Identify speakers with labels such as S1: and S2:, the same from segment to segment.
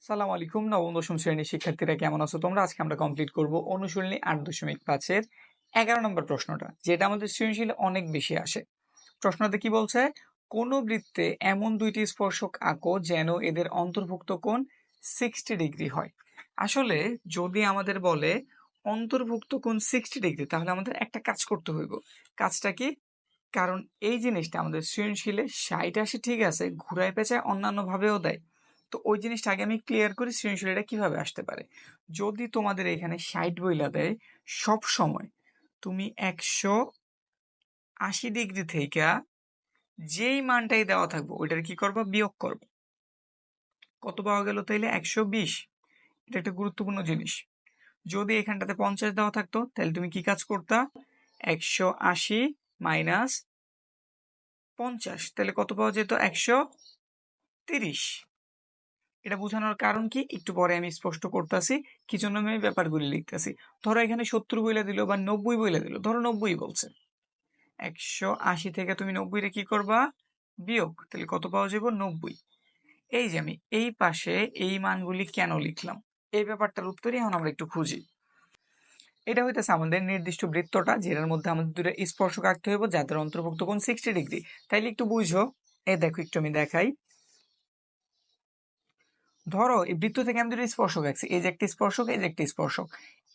S1: সালাম আলাইকুম। নবম দশম শ্রেণীর শিক্ষার্থীরা কেমন আছো তোমরা? আজকে আমরা কমপ্লিট করব অনুশীলনী 8.5 11 নম্বর প্রশ্নটা, যেটা আমাদের সৃজনশীলে অনেক বেশি আসে। প্রশ্নতে কি বলছে? কোন বৃত্তে এমন দুইটি স্পর্শক আঁকো যেন এদের অন্তর্ভুক্ত কোণ 60 ডিগ্রি হয়। আসলে যদি আমাদের বলে অন্তর্ভুক্ত কোণ 60 ডিগ্রি, তাহলে আমাদের একটা কাজ করতে হইব। কাজটা কি? কারণ এই জিনিসটা আমাদের সৃজনশীলে 60 আসে, ঠিক আছে, ঘুরায় পেঁচায় অন্যান্য ভাবেও দেয়। তো ওই জিনিসটা আগে আমি ক্লিয়ার করি সৃজনশীল এটা কিভাবে আসতে পারে। যদি তোমাদের এখানে 60 বইলা দেয়, সব সময় তুমি 180 ডিগ্রি থেকে যেই মানটাই দেওয়া থাকবো ওইটার কি করবা? বিয়োগ করবো। কত পাওয়া গেল তাইলে? 120। এটা একটা গুরুত্বপূর্ণ জিনিস। যদি এখানটাতে 50 দেওয়া থাকতো তাহলে তুমি কি কাজ করতা? 180 মাইনাস 50, তাহলে কত পাওয়া যেত? 130। এটা বোঝানোর কারণ কি একটু পরে আমি স্পষ্ট করতেছি, কি জন্য আমি এই ব্যাপারগুলি লিখতেছি। ধরো এখানে 70 বইলা দিল বা 90 বইলা দিল, ধরো 90 বলছে, 180 থেকে তুমি 90 রে কি করবা? বিয়োগ, তাহলে কত পাওয়া যাবে? 90। এই যে আমি এই পাশে এই মানগুলি কেন লিখলাম, এই ব্যাপারটার উত্তরই এখন আমরা একটু খুঁজি। এটা হইতেছে আমাদের নির্দিষ্ট বৃত্তটা, যেটার মধ্যে আমাদের দুটো স্পর্শক আঁকতে হইব যাদের অন্তর্ভুক্ত কোণ 60 ডিগ্রি। তাইলে একটু বুঝো, এই দেখো একটু আমি দেখাই। ধরো এই বৃত্ত থেকে আমি দুটো স্পর্শক আঁকছি, এই যে একটা স্পর্শক, এই যে একটা স্পর্শক।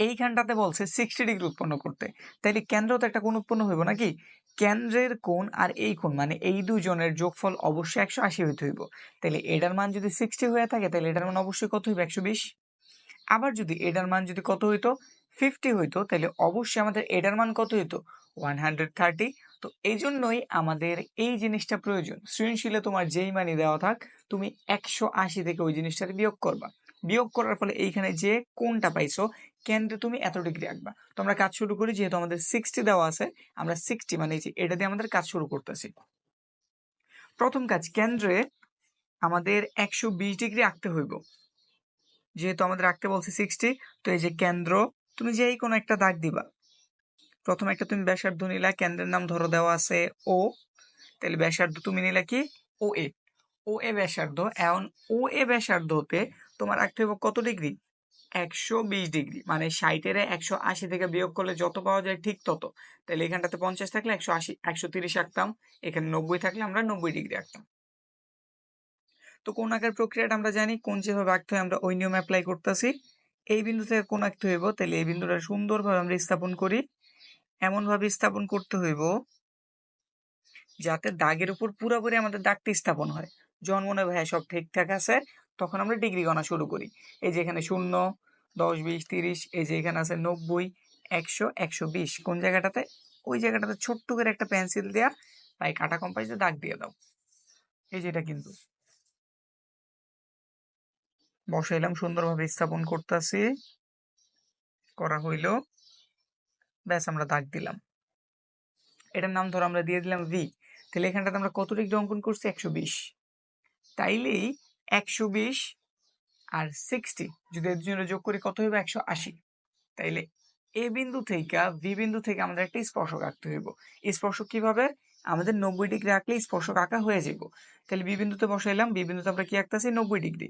S1: এইখানটাতে বলছে 60 ডিগ্রি উৎপন্ন করতে, তাইলে কেন্দ্র তো একটা কোণ উৎপন্ন হইব নাকি? কেন্দ্রের কোণ আর এই কোণ মানে এই দুজনের যোগফল অবশ্যই 180 হইতে হইব। তাহলে এটার মান যদি 60 হয়ে থাকে তাহলে এটার মান অবশ্যই কত হইবে? 120। আবার যদি এটার মান যদি কত হইতো? 50 হইতো, তাহলে অবশ্যই আমাদের এটার মান কত হইতো? 130। তো এই জন্যই আমাদের এই জিনিসটা প্রয়োজন। সৃজনশীলে তোমার যেই মানই দেওয়া থাক, তুমি 180 থেকে ওই জিনিসটাকে বিয়োগ করবা। বিয়োগ করার ফলে এইখানে যে কোণটা পাইছো কেন্দ্রে তুমি এত ডিগ্রি আঁকবা। তো আমরা কাজ শুরু করি, যেহেতু আমাদের 60 দেওয়া আছে, আমরা 60 মানে এই যে এটা দিয়ে আমাদের কাজ শুরু করতেছি। প্রথম কাজ, কেন্দ্রে আমাদের 120 ডিগ্রি আঁকতে হইব। যেহেতু আমাদের আঁকতে বলছে 60, তো এই যে কেন্দ্র, তুমি যেই কোনো একটা দাগ দিবা। প্রথম একটা তুমি ব্যাসার্ধ নিলা, কেন্দ্রের নাম ধরো দেওয়া আছে ও, তাহলে ব্যাসার্ধ তুমি নিলা কি? ও এ। ও এ ব্যাসার্ধ। এখন ও এ ব্যাসার্ধতে তোমার আঁকতে হবে কত ডিগ্রি? 120 ডিগ্রি। মানে 60 এর 180 থেকে বিয়োগ করলে যত পাওয়া যায় ঠিক তত। তাহলে এখানটাতে 50 থাকলে 180 130 আঁকতাম, এখানে 90 থাকলে আমরা 90 ডিগ্রি আঁকতাম। তো কোণ আঁকার প্রক্রিয়াটা আমরা জানি, কোণ যেভাবে আঁকতে হয় আমরা ওই নিয়ম অ্যাপ্লাই করতেছি। এই বিন্দু থেকে কোণ আঁকতে হইব, তাহলে এই বিন্দুটা সুন্দরভাবে আমরা স্থাপন করি। এমন ভাবে স্থাপন করতে হইব যাতে দাগের উপর পুরোপুরি আমাদের দাগটি স্থাপন হয়। যখন মনে হয় সব ঠিকঠাক আছে, তখন আমরা ডিগ্রি গণা শুরু করি। এই যে এখানে 0, 10, 20, 30, এই যে এখানে আছে 90, 100, 120। কোন জায়গাটাতে? ওই জায়গাটাতে ছোট্ট করে একটা পেন্সিল দেয়া বা কাটা কম্পাস দিয়ে দাগ দিয়ে দাও। এই যে এটা কিন্তু বসাইলাম, সুন্দরভাবে স্থাপন করতেছি, করা হইল, ব্যাস আমরা দাগ দিলাম। এটার নাম ধরো আমরা দিয়ে দিলাম ভি। তাহলে এখানটাতে আমরা কত ডিগ্রি অঙ্কন করছি? 120। তাইলেই 120 আর 60 যদি এর জন্য যোগ করি কত হবে? 180। তাইলে এ বিন্দু থেকে ভি বিন্দু থেকে আমাদের একটা স্পর্শক আঁকতে হইব। স্পর্শক কিভাবে? আমাদের 90 ডিগ্রি আঁকলে স্পর্শক আঁকা হয়ে যাব। তাহলে বি বিন্দুতে বসাইলাম, বি বিন্দুতে আমরা কি আঁকতেছি? 90 ডিগ্রি।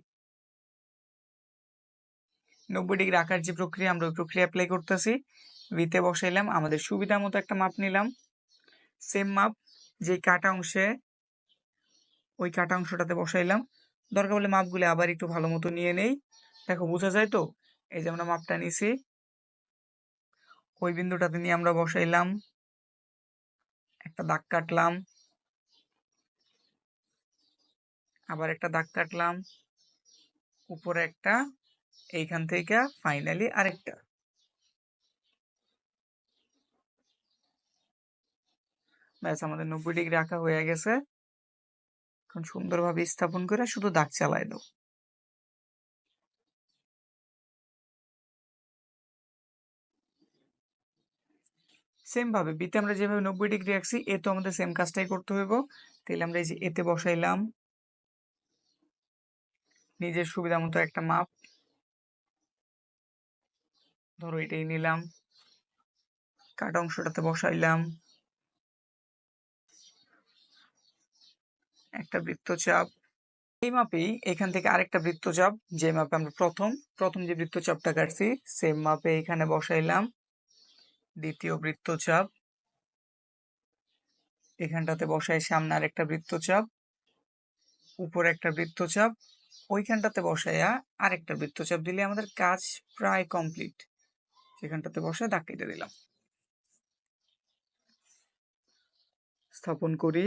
S1: 90 ডিগ্রি আঁকার যে প্রক্রিয়া, আমরা ওই প্রক্রিয়া অ্যাপ্লাই করতেছি। ভিতে বসাইলাম, আমাদের সুবিধা মতো একটা মাপ নিলাম, সেম মাপ যে কাটা অংশে, ওই কাটা অংশটাতে বসাইলাম। দরকার হলে মাপগুলো আবার একটু ভালো মতো নিয়ে নেই। দেখো বোঝা যায় তো? এই যে আমরা মাপটা নিছি, ওই বিন্দুটাতে নিয়ে আমরা বসাইলাম, একটা দাগ কাটলাম, আবার একটা দাগ কাটলাম, উপরে একটা, এইখান থেকে ফাইনালি আরেকটা। ব্যাস আমাদের 90 ডিগ্রি আঁকা হয়ে গেছে। এখন সুন্দরভাবে স্থাপন করে শুধু দাগ চালাই দাও। সেম ভাবে বিতে আমরা যেভাবে 90 ডিগ্রি আঁকছি, এ তো আমাদের সেম কাজটাই করতে হইব। তাহলে আমরা এই যে এতে বসাইলাম, নিজের সুবিধা মতো একটা মাপ, ধরো এটাই নিলাম, কাটা অংশটাতে বসাইলাম, একটা বৃত্তচাপ, এই মাপেই এখান থেকে আরেকটা বৃত্তচাপ, যে মাপে আমরা প্রথম যে বৃত্তচাপটা কাটছি সেম মাপে এখানে বসাইলাম দ্বিতীয় বৃত্তচাপ, এখানটাতে বসাই সামনে আরেকটা বৃত্তচাপ, উপরে একটা বৃত্তচাপ, ওইখানটাতে বসাইয়া আরেকটা বৃত্তচাপ দিলে আমাদের কাজ প্রায় কমপ্লিট। সেখানটাতে বসায় দাগ কেটে দিলাম, স্থাপন করি,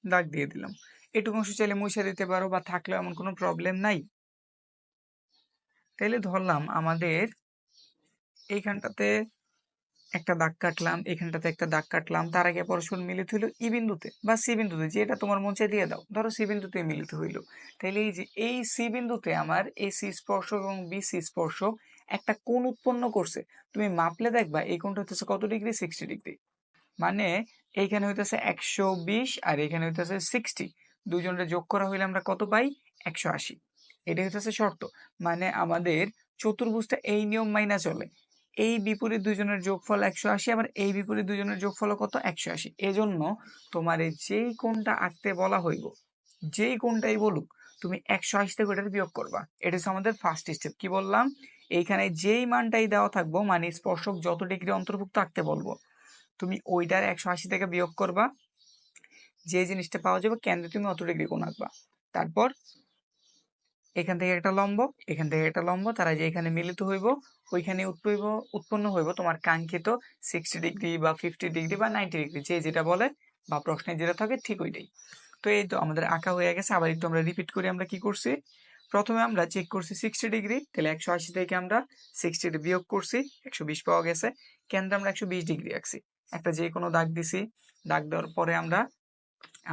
S1: দাগ দিয়ে দিলাম। এটুকু অংশ চাইলে মুছে দিতে পারো বা থাকলেও এমন কোনো প্রবলেম নাই। তাইলে ধরলাম আমাদের এইখানটাতে একটা দাগ কাটলাম, এখানটাতে একটা দাগ কাটলাম, তার আগে পরস্পর মিলিত হইলো ই বিন্দুতে বা সি বিন্দুতে, যেটা তোমার মন চাই দিয়ে দাও, ধরো সি বিন্দুতে মিলিত হইলো। তাইলে এই যে এই সি বিন্দুতে আমার এই সি স্পর্শক এবং বি সি স্পর্শক একটা কোণ উৎপন্ন করছে। তুমি মাপলে দেখবা এই কোণটা হচ্ছে কত ডিগ্রি, 60 ডিগ্রি। মানে এইখানে হইতেছে 120 আর এখানে হইতেছে 60, দুজনের যোগ করা হইলে আমরা কত পাই, 180। এটা হইতেছে শর্ত। মানে আমাদের চতুর্ভুজটা এই নিয়ম মাইনা চলে, এই বিপরীত দুজনের যোগফল 180, আবার এই বিপরীত দুজনের যোগফল কত, 180। এজন্য তোমার যেই কোণটা আঁকতে বলা হইব, যেই কোণটাই বলুক, তুমি 180 থেকে ওটার বিয়োগ করবা। এটা হচ্ছে আমাদের ফার্স্ট স্টেপ। কি বললাম, এইখানে যেই মানটাই দেওয়া থাকবো, মানে স্পর্শক যত ডিগ্রি অন্তর্ভুক্ত আঁকতে বলবো, তুমি ওইটার 180 থেকে বিয়োগ করবা, যে জিনিসটা পাওয়া যাবে কেন্দ্রে তুমি অত ডিগ্রি কোণ আঁকবা। তারপর এখান থেকে একটা লম্ব, এখান থেকে একটা লম্ব, তারা যে এখানে মিলিত হইব, ওইখানে উৎপন্ন হইব তোমার কাঙ্ক্ষিত 60 ডিগ্রি বা 50 ডিগ্রি বা 90 ডিগ্রি, যে যেটা বলে বা প্রশ্নে যেটা থাকে ঠিক ওইটাই। তো এই তো আমাদের আঁকা হয়ে গেছে। আবার একটু আমরা রিপিট করি, আমরা কি করছি, প্রথমে আমরা চেক করছি 60 ডিগ্রি, তাহলে 180 থেকে আমরা 60 বিয়োগ করছি, 120 পাওয়া গেছে। কেন্দ্রে আমরা 120 ডিগ্রি আঁকছি, একটা যে কোনো দাগ দিছি, দাগ দেওয়ার পরে আমরা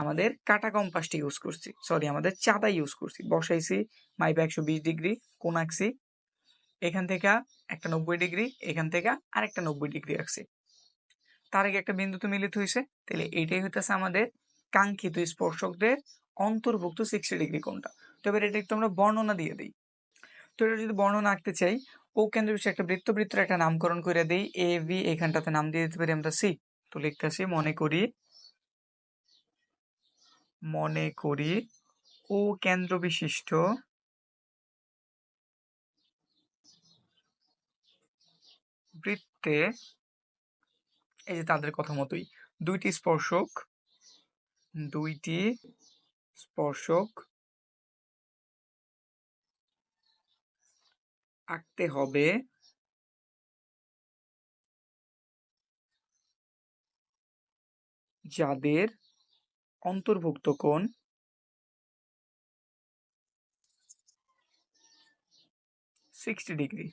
S1: আমাদের কাটা কম্পাসটি ইউজ করছি, সরি আমাদের চাঁদা ইউজ করছি, বসাইছি মাইপে 120 ডিগ্রি কোণ আঁকছি, এখান থেকে একটা 90 ডিগ্রি, এখান থেকে আরেকটা 90 ডিগ্রি আঁকছি, তার আগে একটা বিন্দুতে মিলিত হয়েছে। তাহলে এইটাই হইতেছে আমাদের কাঙ্ক্ষিত স্পর্শকদের অন্তর্ভুক্ত 60 ডিগ্রি কোণটা। তো এবার এটা একটু আমরা বর্ণনা দিয়ে দিই। তো এটা যদি বর্ণনা আঁকতে চাই, ও কেন্দ্র বিশিষ্ট একটা বৃত্তের একটা নামকরণ করে দেই, এ ভি, এখানটাতে নাম দিয়ে দিতে পারি আমরা সি। তো লিখতেছি, মনে করি ও কেন্দ্র বিশিষ্ট বৃত্তে, এই যে তাদের কথা মতোই দুইটি স্পর্শক আঁকতে হবে, যাদের অন্তর্ভুক্ত কোণ 60 ডিগ্রি,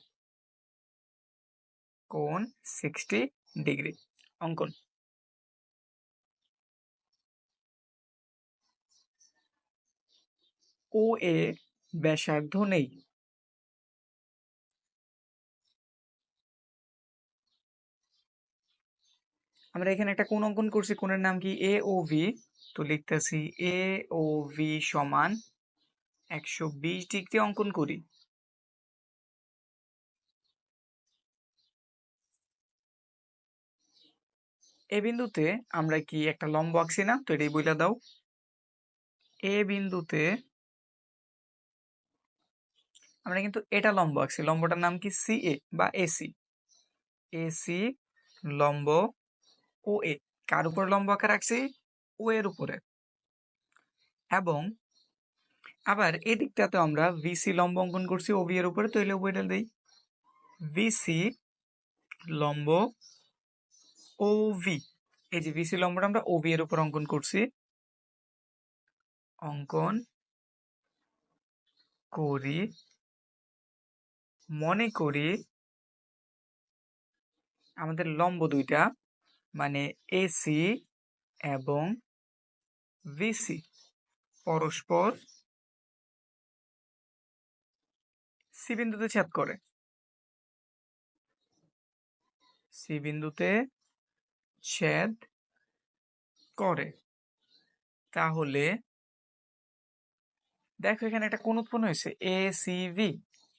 S1: কোণ 60 ডিগ্রি। অঙ্কন, ও এ ব্যাসার্ধ নেই। আমরা এখানে একটা কোণ অঙ্কন করছি, কোণের নাম কি, এ ও ভি। তো লিখতেছি এ ও ভি সমান 120 ডিগ্রি অঙ্কন করি। এ বিন্দুতে আমরা কি একটা লম্ব আঁকছি না, তো এটাই বইলা দাও। এ বিন্দুতে আমরা কিন্তু এটা লম্ব আঁকছি, লম্বটার নাম কি, সি এ বা এসি। এসি লম্ব ও এ, কার উপর লম্ব আঁকা রাখছি, ও এর উপরে। এবং আবার এই দিকটাতে আমরা ভিসি লম্ব অঙ্কন করছি ও ভি এর উপরে, তো এলে উপরে দেই ভিসি লম্ব ও ভি। এই যে ভিসি লম্বটা আমরা ও ভি এর উপর অঙ্কন করছি, অঙ্কন করি, মনে করি আমাদের লম্ব দুইটা, মানে এসি এবং ভিসি পরস্পর সি বিন্দুতে ছেদ করে, সি বিন্দুতে ছেদ করে। তাহলে দেখো এখানে একটা কোণ উৎপন্ন হয়েছে, এ সি ভি,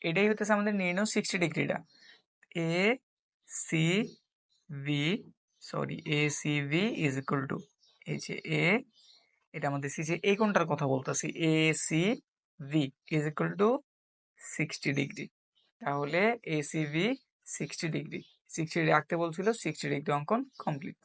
S1: এটাই হতেছে আমাদের নির্ণয় 60 ডিগ্রিটা। A C V, sorry A C V is equal to এই যে এ, এটা আমাদের সি, যে এই কোণটার কথা বলতেছি, A C V is equal to 60 degree. তাহলে A C V 60 degree, 60 degree আঁকতে বলছিল, 60 ডিগ্রি অঙ্কন কমপ্লিট।